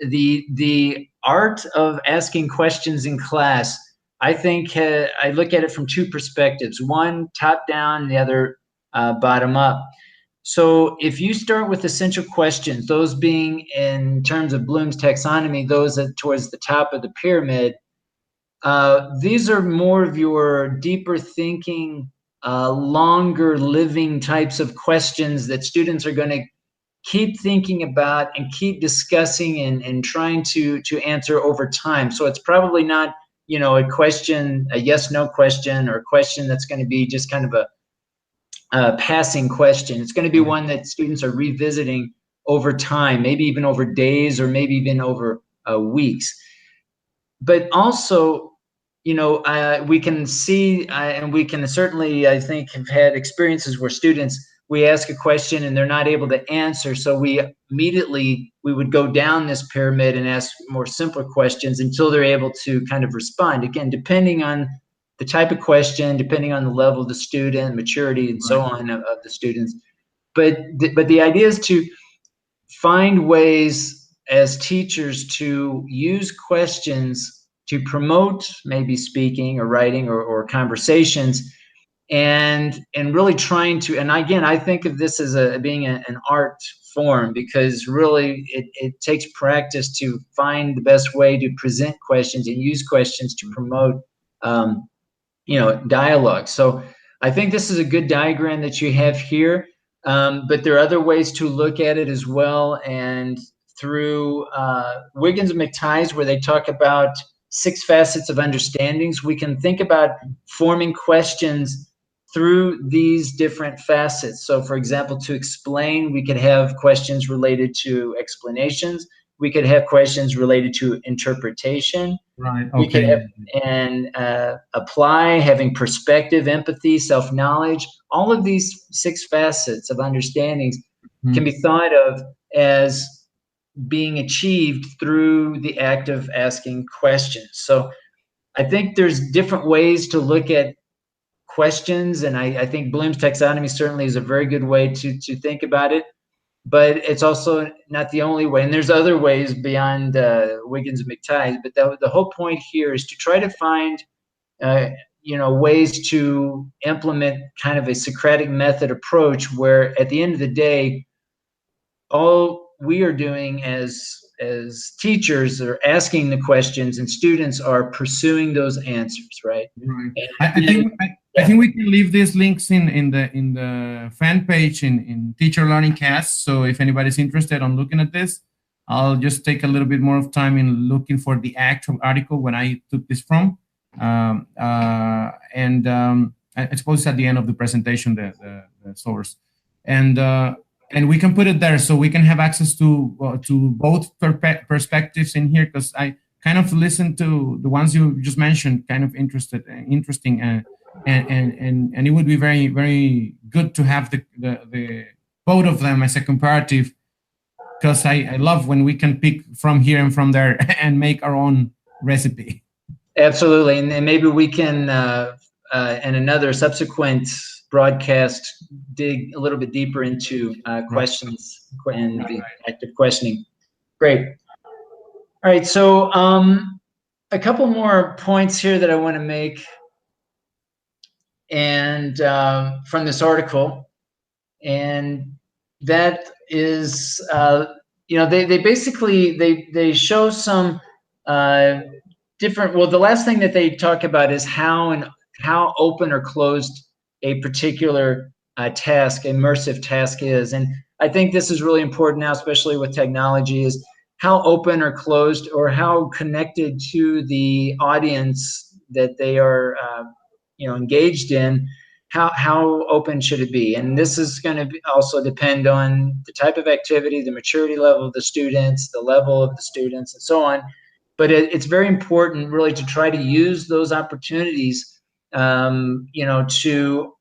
S2: the art of asking questions in class, I think I look at it from two perspectives, one top down, the other bottom up. So if you start with essential questions, those being in terms of Bloom's taxonomy, those towards the top of the pyramid, these are more of your deeper thinking, longer living types of questions that students are going to keep thinking about and keep discussing and trying to answer over time. So it's probably not, you know, a question, a yes/no question, or a question that's going to be just kind of a passing question. It's going to be one that students are revisiting over time, maybe even over days, or maybe even over weeks. But also, you know, we can see, and we can certainly, I think, have had experiences where students, we ask a question and they're not able to answer. So we would go down this pyramid and ask more simpler questions until they're able to kind of respond. Again, depending on the type of question, depending on the level of the student, maturity, and so on of the students. But the idea is to find ways as teachers to use questions to promote maybe speaking or writing or conversations, and really trying to, and again, I think of this as being an art form, because really it takes practice to find the best way to present questions and use questions to promote you know, dialogue. So I think this is a good diagram that you have here, but there are other ways to look at it as well. And through Wiggins and McTighe's, where they talk about 6 facets of understandings, we can think about forming questions through these different facets. So for example, to explain, we could have questions related to explanations. We could have questions related to interpretation.
S3: Right. Okay.
S2: We could have, and apply, having perspective, empathy, self-knowledge. All of these 6 facets of understandings can be thought of as being achieved through the act of asking questions. So I think there's different ways to look at questions, and I think Bloom's taxonomy certainly is a very good way to think about it. But it's also not the only way, and there's other ways beyond Wiggins and McTighe. But the whole point here is to try to find, you know, ways to implement kind of a Socratic method approach, where at the end of the day, all we are doing as teachers are asking the questions, and students are pursuing those answers, right?
S3: Right. I think we can leave these links in the fan page in Teacher Learning Cast. So if anybody's interested on looking at this, I'll just take a little bit more of time in looking for the actual article when I took this from. I suppose it's at the end of the presentation, the source, and we can put it there so we can have access to both perspectives in here, because I kind of listened to the ones you just mentioned, kind of interesting, and it would be very, very good to have the both of them as a comparative, because I love when we can pick from here and from there and make our own recipe.
S2: Absolutely, and maybe we can in another subsequent broadcast dig a little bit deeper into questions and the active questioning. Great. All right, so a couple more points here that I want to make, and from this article, and that is, you know, they basically they show some different. Well, the last thing that they talk about is how open or closed a particular task, immersive task is, and I think this is really important now, especially with technology, is how open or closed, or how connected to the audience that they are, you know, engaged in, how open should it be? And this is going to also depend on the type of activity, the maturity level of the students, the level of the students, and so on. But it's very important really to try to use those opportunities, you know, to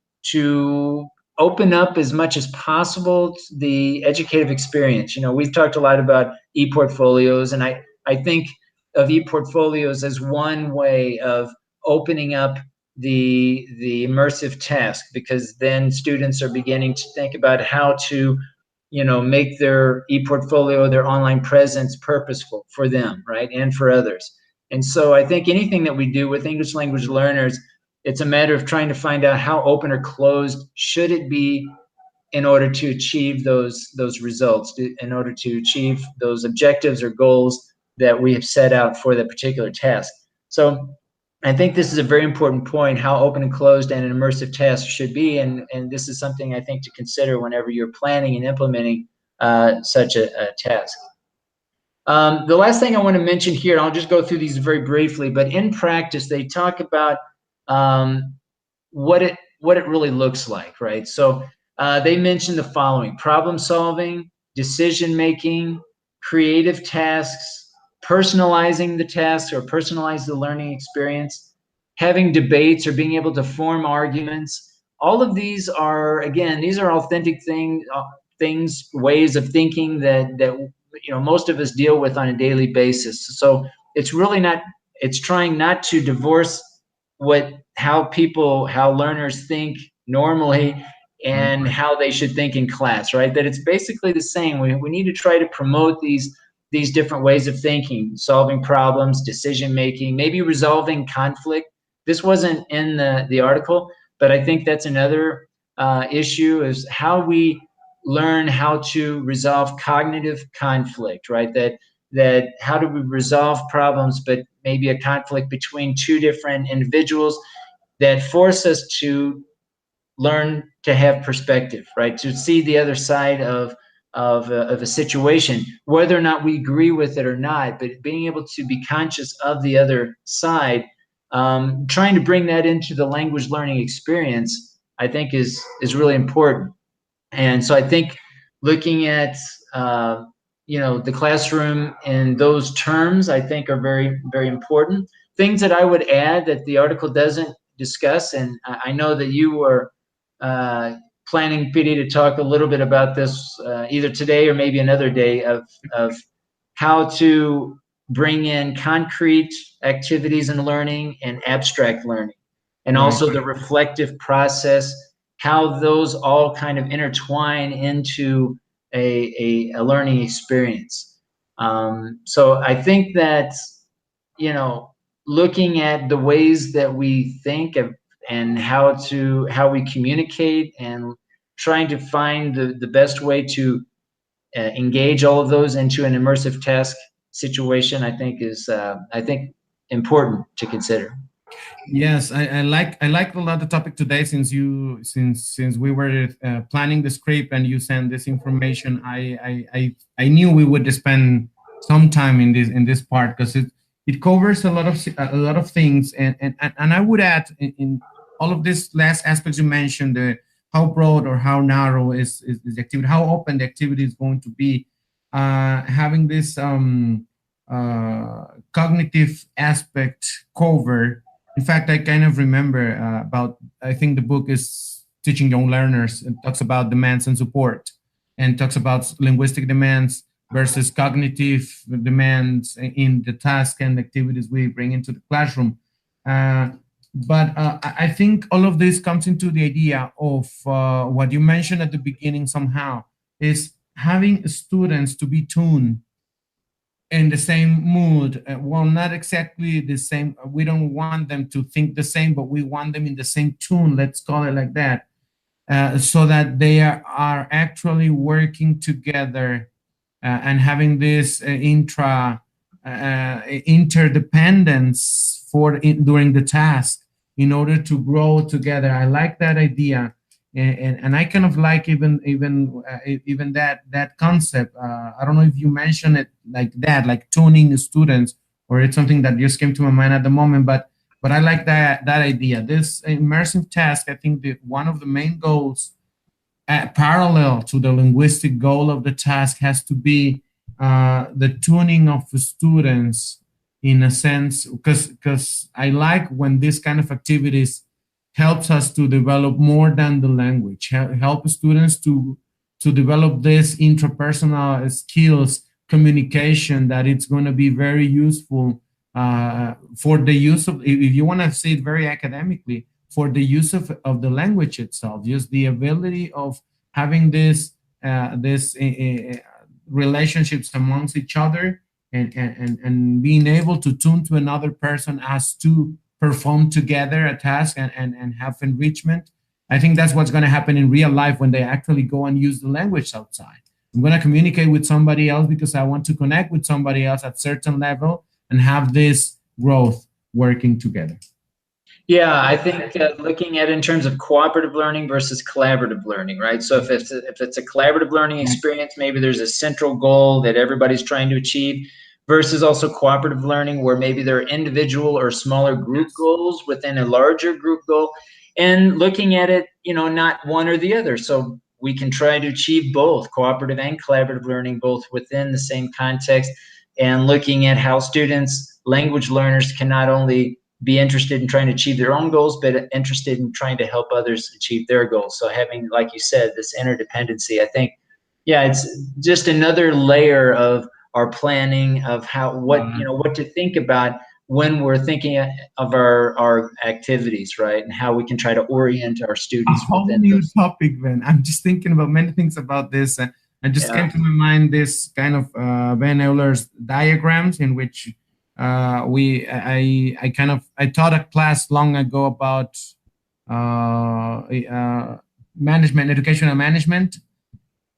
S2: open up as much as possible the educative experience. You know, we've talked a lot about e-portfolios, and I think of e-portfolios as one way of opening up the immersive task, because then students are beginning to think about how to, you know, make their e-portfolio, their online presence purposeful for them, right, and for others. And so I think anything that we do with English language learners, it's a matter of trying to find out how open or closed should it be in order to achieve those results, in order to achieve those objectives or goals that we have set out for that particular task. So I think this is a very important point, how open and closed and an immersive task should be, and this is something I think to consider whenever you're planning and implementing such a task. The last thing I want to mention here, and I'll just go through these very briefly, but in practice, they talk about what it really looks like, right? So they mention the following: problem solving, decision making, creative tasks, personalizing the tasks or personalize the learning experience, having debates or being able to form arguments. All of these are, again, these are authentic things, ways of thinking that you know most of us deal with on a daily basis. So it's really not, it's trying not to divorce how learners think normally and how they should think in class, right? That it's basically the same. We need to try to promote these different ways of thinking, solving problems, decision making, maybe resolving conflict. This wasn't in the article, but I think that's another issue, is how we learn how to resolve cognitive conflict, right? That how do we resolve problems, but maybe a conflict between two different individuals, that force us to learn to have perspective, right? To see the other side of a situation, whether or not we agree with it or not, but being able to be conscious of the other side, trying to bring that into the language learning experience, I think is really important. And so I think looking at you know, the classroom in those terms, I think are very, very important. Things that I would add that the article doesn't discuss, and I know that you were planning, Piry, to talk a little bit about this either today or maybe another day, of how to bring in concrete activities in learning and abstract learning, and also the reflective process, how those all kind of intertwine into a learning experience. So I think that, you know, looking at the ways that we think of and how we communicate, and trying to find the best way to engage all of those into an immersive task situation, I think is important to consider.
S3: Yes, I like a lot the topic today, since we were planning the script and you sent this information. I knew we would spend some time in this part, because it covers a lot of things, and I would add in all of these last aspects you mentioned, how broad or how narrow is the activity, how open the activity is going to be, having this cognitive aspect covered. In fact, I kind of remember about, I think the book is Teaching Young Learners. It talks about demands and support, and talks about linguistic demands versus cognitive demands in the task and activities we bring into the classroom. But I think all of this comes into the idea of what you mentioned at the beginning somehow, is having students to be tuned in the same mood. Well, not exactly the same. We don't want them to think the same, but we want them in the same tune, let's call it like that, so that they are actually working together and having this interdependence during the task in order to grow together. I like that idea. And I kind of like even that concept. I don't know if you mentioned it like that, like tuning students, or it's something that just came to my mind at the moment. But But I like that idea. This immersive task, I think that one of the main goals, parallel to the linguistic goal of the task, has to be the tuning of the students, in a sense, because I like when this kind of activities helps us to develop more than the language, help students to develop this intrapersonal skills, communication, that it's going to be very useful for the use of, if you want to say it very academically, for the use of the language itself, just the ability of having this relationships amongst each other, and being able to tune to another person as to perform together a task and have enrichment. I think that's what's going to happen in real life when they actually go and use the language outside. I'm going to communicate with somebody else because I want to connect with somebody else at a certain level and have this growth working together.
S2: Yeah, I think looking at it in terms of cooperative learning versus collaborative learning, right? So if it's a collaborative learning experience, maybe there's a central goal that everybody's trying to achieve, versus also cooperative learning where maybe there are individual or smaller group goals within a larger group goal, and looking at it, not one or the other. So we can try to achieve both cooperative and collaborative learning, both within the same context, and looking at how students, language learners, can not only be interested in trying to achieve their own goals, but interested in trying to help others achieve their goals. So having, like you said, this interdependency, I think, it's just another layer of our planning of what to think about when we're thinking of our activities, right? And how we can try to orient our students.
S3: A whole new topic, Ben. I'm just thinking about many things about this. I just came to my mind this kind of Ben Euler's diagrams, in which I taught a class long ago about management, educational management,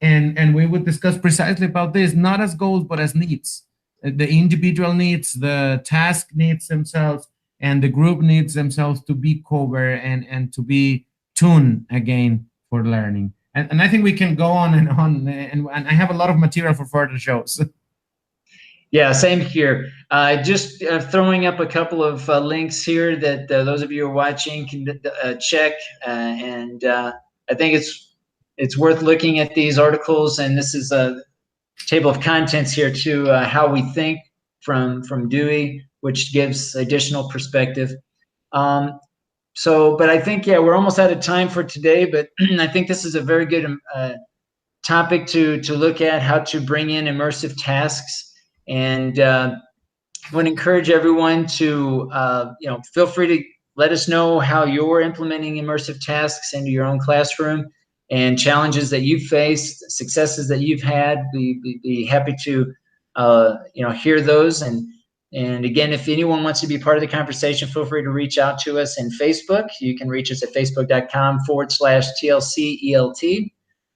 S3: and we would discuss precisely about this, not as goals but as needs, the individual needs, the task needs themselves, and the group needs themselves to be covered and to be tuned again for learning. And I think we can go on and on, and I have a lot of material for further shows.
S2: Yeah, same here. Just throwing up a couple of links here that those of you who are watching can check. And I think it's worth looking at these articles. And this is a table of contents here to how we think from Dewey, which gives additional perspective. But I think, we're almost out of time for today. But I think this is a very good topic to look at, how to bring in immersive tasks. And I want to encourage everyone to, feel free to let us know how you're implementing immersive tasks into your own classroom, and challenges that you've faced, successes that you've had. Be happy to, hear those. And again, if anyone wants to be part of the conversation, feel free to reach out to us in Facebook. You can reach us at facebook.com/TLCELT. Of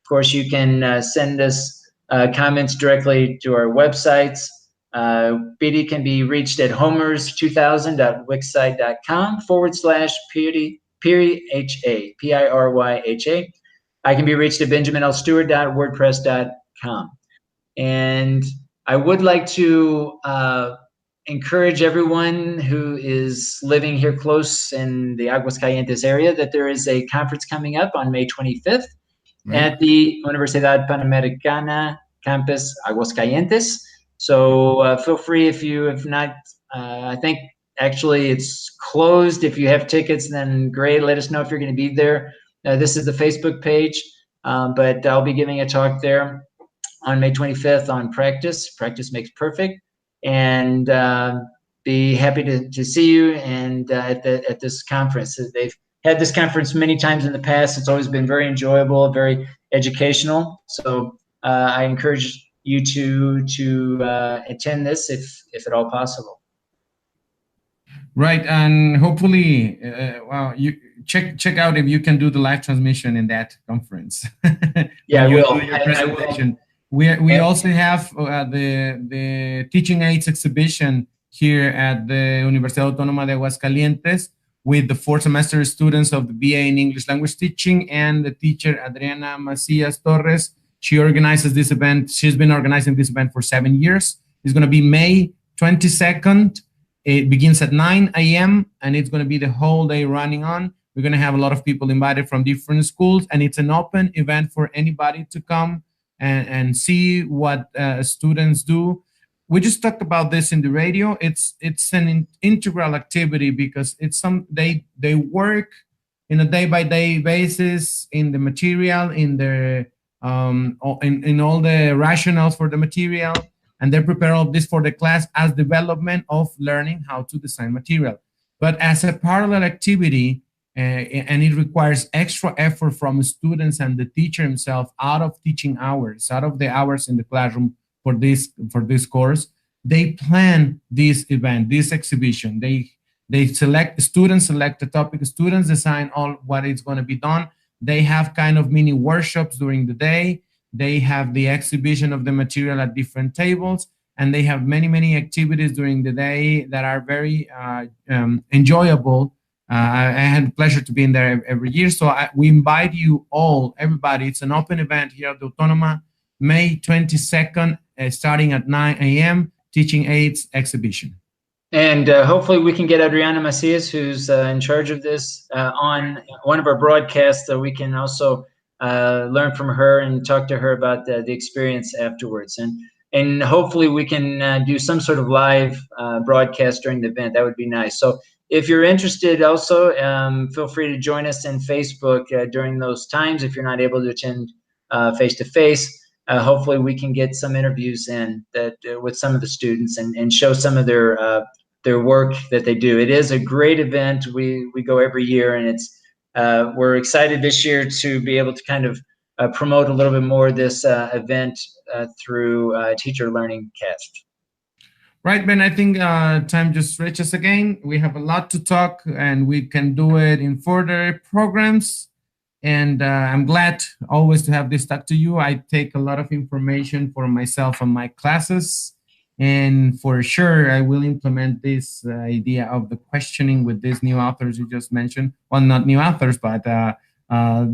S2: course, you can send us comments directly to our websites. Piry can be reached at homers2000.wixsite.com/Piryha, Piryha. I can be reached at benjaminlstewart.wordpress.com. And I would like to encourage everyone who is living here close in the Aguascalientes area that there is a conference coming up on May 25th at the Universidad Panamericana Campus Aguascalientes. So feel free, if you have not, I think actually it's closed. If you have tickets, then great. Let us know if you're going to be there. This is the Facebook page, but I'll be giving a talk there on May 25th on practice. Practice makes perfect. And be happy to see you and at this conference. They've had this conference many times in the past. It's always been very enjoyable, very educational. So I encourage you to attend this if at all possible.
S3: Right, and hopefully, you check out if you can do the live transmission in that conference.
S2: Yeah, I will.
S3: I will. We also have the Teaching Aids exhibition here at the Universidad Autónoma de Aguascalientes with the 4th semester students of the BA in English Language Teaching and the teacher Adriana Macias Torres. She organizes this event. She's been organizing this event for 7 years. It's going to be May 22nd It begins at 9 a.m. and it's going to be the whole day running on. We're going to have a lot of people invited from different schools, and it's an open event for anybody to come and see what students do. We just talked about this in the radio. It's an integral activity because they work in a day-by-day basis in the material, in the in all the rationales for the material, and they prepare all this for the class as development of learning how to design material. But as a parallel activity, and it requires extra effort from students and the teacher himself out of teaching hours, out of the hours in the classroom for this course, they plan this event, this exhibition. Students select the topic, students design all what is going to be done. They have kind of mini workshops during the day. They have the exhibition of the material at different tables, and they have many activities during the day that are very enjoyable. I had the pleasure to be in there every year. So we invite you all, everybody. It's an open event here at the Autónoma, May 22nd, starting at 9 a.m., Teaching Aids exhibition.
S2: And hopefully we can get Adriana Macias, who's in charge of this, on one of our broadcasts, so we can also learn from her and talk to her about the experience afterwards. And hopefully we can do some sort of live broadcast during the event. That would be nice. So if you're interested also, feel free to join us in Facebook during those times if you're not able to attend face-to-face. Hopefully we can get some interviews in that with some of the students and show some of their work that they do. It is a great event. We go every year, and it's we're excited this year to be able to kind of promote a little bit more this event through Teacher Learning Cast.
S3: Right, Ben, I think time just reaches again. We have a lot to talk, and we can do it in further programs. And I'm glad always to have this talk to you. I take a lot of information for myself and my classes. And for sure, I will implement this idea of the questioning with these new authors you just mentioned. Well, not new authors, but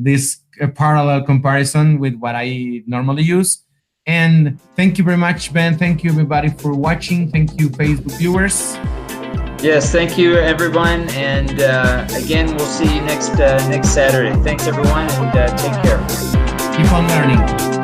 S3: this parallel comparison with what I normally use. And thank you very much, Ben. Thank you, everybody, for watching. Thank you, Facebook viewers.
S2: Yes, thank you, everyone. And again, we'll see you next Saturday. Thanks, everyone, and take care.
S3: Keep on learning.